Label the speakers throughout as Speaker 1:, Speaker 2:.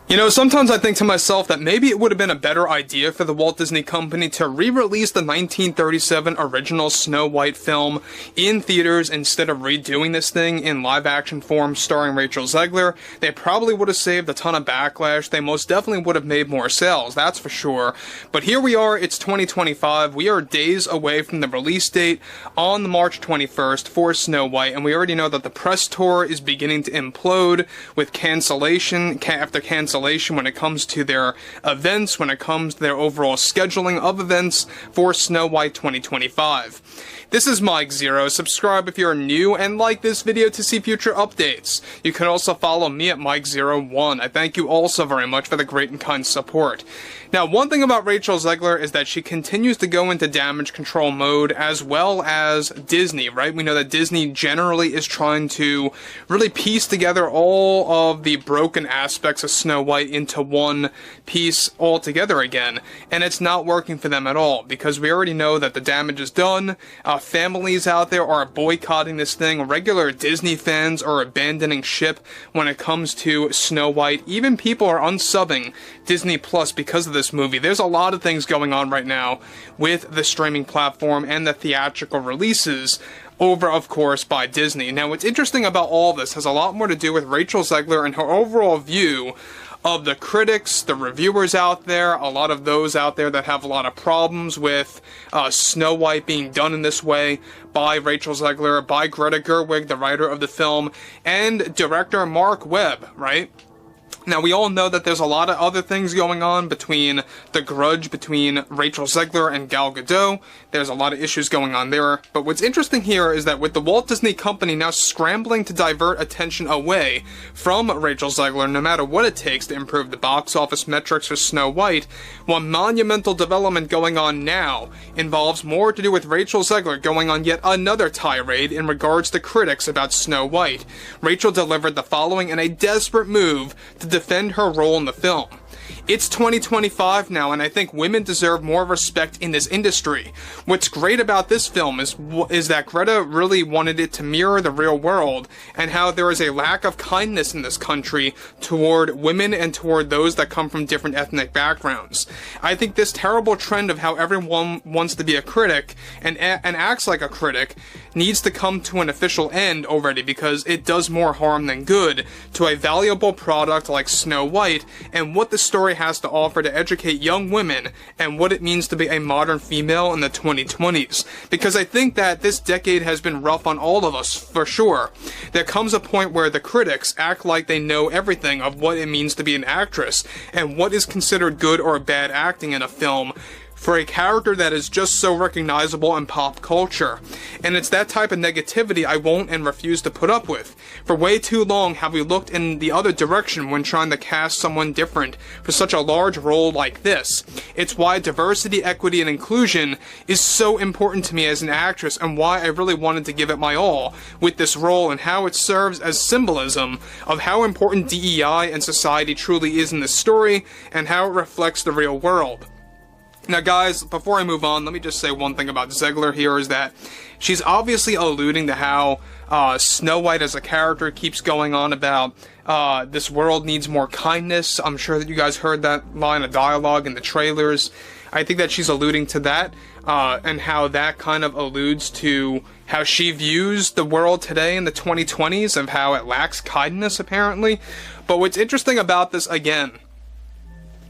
Speaker 1: You know, sometimes I think to myself that maybe it would have been a better idea for the Walt Disney Company to re-release the 1937 original Snow White film in theaters instead of redoing this thing in live-action form starring Rachel Zegler. They probably would have saved a ton of backlash. They most definitely would have made more sales, that's for sure. But here we are, it's 2025. We are days away from the release date on the March 21st for Snow White, and we already know that the press tour is beginning to implode with cancellation after cancellation when it comes to their events, when it comes to their overall scheduling of events for Snow White 2025. This is Mike Zero. Subscribe if you're new and like this video to see future updates. You can also follow me at Mike01. I thank you all so very much for the great and kind support. Now, one thing about Rachel Zegler is that she continues to go into damage control mode, as well as Disney, right? We know that Disney generally is trying to really piece together all of the broken aspects of Snow White into one piece altogether again, and it's not working for them at all, because we already know that the damage is done. Families out there are boycotting this thing. Regular Disney fans are abandoning ship when it comes to Snow White. Even people are unsubbing Disney Plus because of this movie. There's a lot of things going on right now with the streaming platform and the theatrical releases over, of course, by Disney. Now, what's interesting about all this has a lot more to do with Rachel Zegler and her overall view of the critics, the reviewers out there, a lot of those out there that have a lot of problems with Snow White being done in this way by Rachel Zegler, by Greta Gerwig, the writer of the film, and director Mark Webb, right? Now, we all know that there's a lot of other things going on between the grudge between Rachel Zegler and Gal Gadot. There's a lot of issues going on there. But what's interesting here is that with the Walt Disney Company now scrambling to divert attention away from Rachel Zegler, no matter what it takes to improve the box office metrics for Snow White, one monumental development going on now involves more to do with Rachel Zegler going on yet another tirade in regards to critics about Snow White. Rachel delivered the following in a desperate move to defend her role in the film. It's 2025 now, and I think women deserve more respect in this industry. What's great about this film is that Greta really wanted it to mirror the real world, and how there is a lack of kindness in this country toward women and toward those that come from different ethnic backgrounds. I think this terrible trend of how everyone wants to be a critic and acts like a critic needs to come to an official end already, because it does more harm than good to a valuable product like Snow White and what the story has to offer to educate young women and what it means to be a modern female in the 2020s. Because I think that this decade has been rough on all of us, for sure. There comes a point where the critics act like they know everything of what it means to be an actress and what is considered good or bad acting in a film for a character that is just so recognizable in pop culture. And it's that type of negativity I won't and refuse to put up with. For way too long have we looked in the other direction when trying to cast someone different for such a large role like this. It's why diversity, equity, and inclusion is so important to me as an actress, and why I really wanted to give it my all with this role, and how it serves as symbolism of how important DEI and society truly is in this story, and how it reflects the real world. Now, guys, before I move on, let me just say one thing about Zegler here, is that she's obviously alluding to how Snow White as a character keeps going on about this world needs more kindness. I'm sure that you guys heard that line of dialogue in the trailers. I think that she's alluding to that, and how that kind of alludes to how she views the world today in the 2020s, of how it lacks kindness, apparently. But what's interesting about this, again,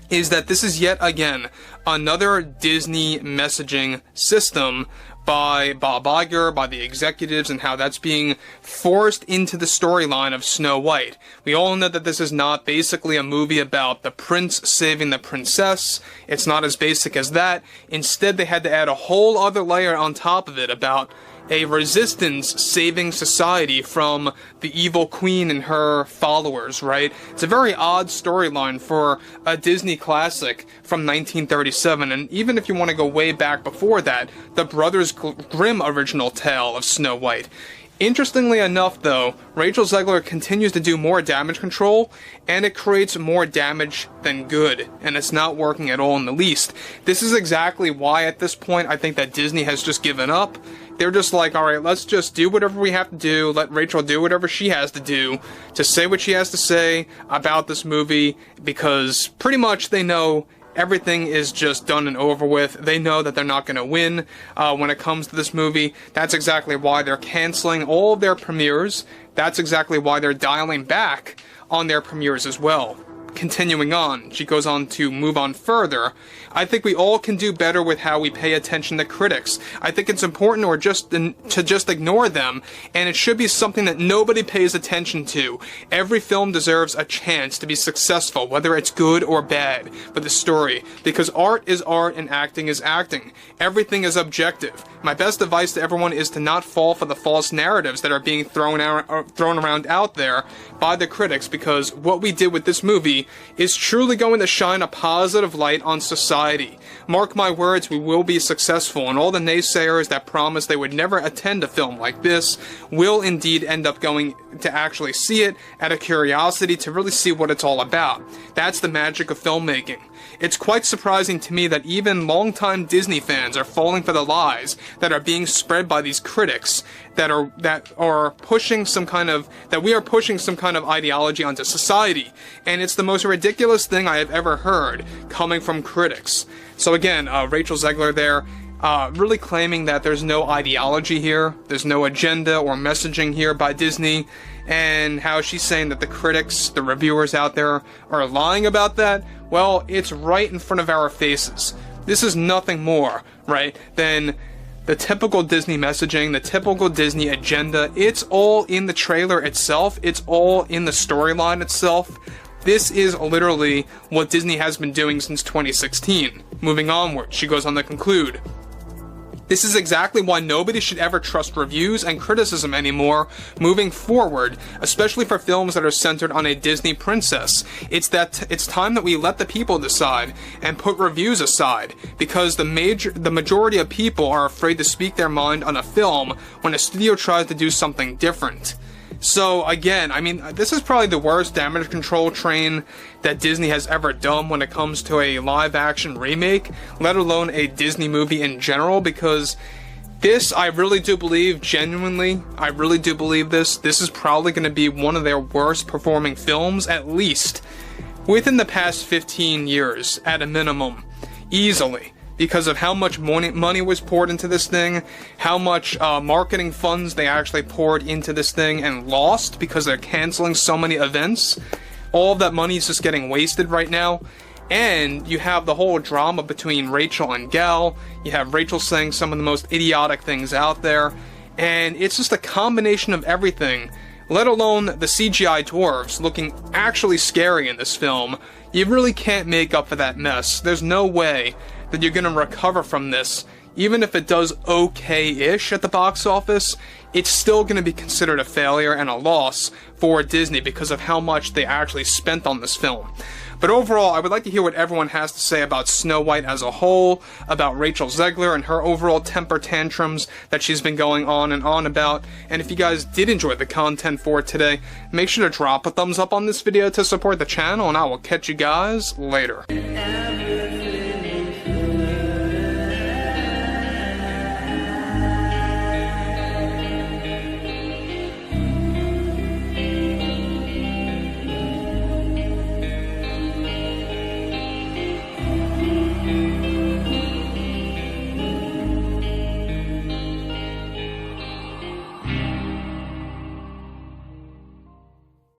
Speaker 1: is that this is yet again another Disney messaging system by Bob Iger, by the executives, and how that's being forced into the storyline of Snow White. We all know that this is not basically a movie about the prince saving the princess. It's not as basic as that. Instead, they had to add a whole other layer on top of it about a resistance saving society from the evil queen and her followers, right? It's a very odd storyline for a Disney classic from 1937, and even if you want to go way back before that, the Brothers Grimm original tale of Snow White. Interestingly enough, though, Rachel Zegler continues to do more damage control, and it creates more damage than good, and it's not working at all in the least. This is exactly why, at this point, I think that Disney has just given up. They're just like, alright, let's just do whatever we have to do, let Rachel do whatever she has to do, to say what she has to say about this movie, because pretty much they know everything is just done and over with. They know that they're not going to win when it comes to this movie. That's exactly why they're canceling all of their premieres. That's exactly why they're dialing back on their premieres as well. Continuing on, she goes on to move on further. I think we all can do better with how we pay attention to critics. I think it's important to just ignore them, and it should be something that nobody pays attention to. Every film deserves a chance to be successful, whether it's good or bad, with the story, because art is art and acting is acting. Everything is objective. My best advice to everyone is to not fall for the false narratives that are being thrown around out there by the critics, because what we did with this movie is truly going to shine a positive light on society. Mark my words, we will be successful, and all the naysayers that promised they would never attend a film like this will indeed end up going to actually see it out of curiosity to really see what it's all about. That's the magic of filmmaking. It's quite surprising to me that even longtime Disney fans are falling for the lies that are being spread by these critics that are pushing some kind of ideology onto society, and it's the most ridiculous thing I have ever heard coming from critics. So again, Rachel Zegler there, really claiming that there's no ideology here, there's no agenda or messaging here by Disney, and how she's saying that the critics, the reviewers out there, are lying about that. Well, it's right in front of our faces. This is nothing more, right, than the typical Disney messaging, the typical Disney agenda. It's all in the trailer itself, it's all in the storyline itself. This is literally what Disney has been doing since 2016. Moving onward, she goes on to conclude, this is exactly why nobody should ever trust reviews and criticism anymore moving forward, especially for films that are centered on a Disney princess. It's time that we let the people decide and put reviews aside, because the majority of people are afraid to speak their mind on a film when a studio tries to do something different. So again, I mean, this is probably the worst damage control train that Disney has ever done when it comes to a live-action remake, let alone a Disney movie in general, because this, I really do believe, genuinely, I really do believe this is probably going to be one of their worst performing films, at least within the past 15 years, at a minimum, easily. Because of how much money was poured into this thing, how much marketing funds they actually poured into this thing and lost because they're canceling so many events. All of that money is just getting wasted right now. And you have the whole drama between Rachel and Gal. You have Rachel saying some of the most idiotic things out there. And it's just a combination of everything, let alone the CGI dwarves looking actually scary in this film. You really can't make up for that mess. There's no way that you're going to recover from this. Even if it does okay-ish at the box office, it's still going to be considered a failure and a loss for Disney because of how much they actually spent on this film. But overall, I would like to hear what everyone has to say about Snow White as a whole, about Rachel Zegler and her overall temper tantrums that she's been going on and on about. And if you guys did enjoy the content for today, make sure to drop a thumbs up on this video to support the channel, and I will catch you guys later.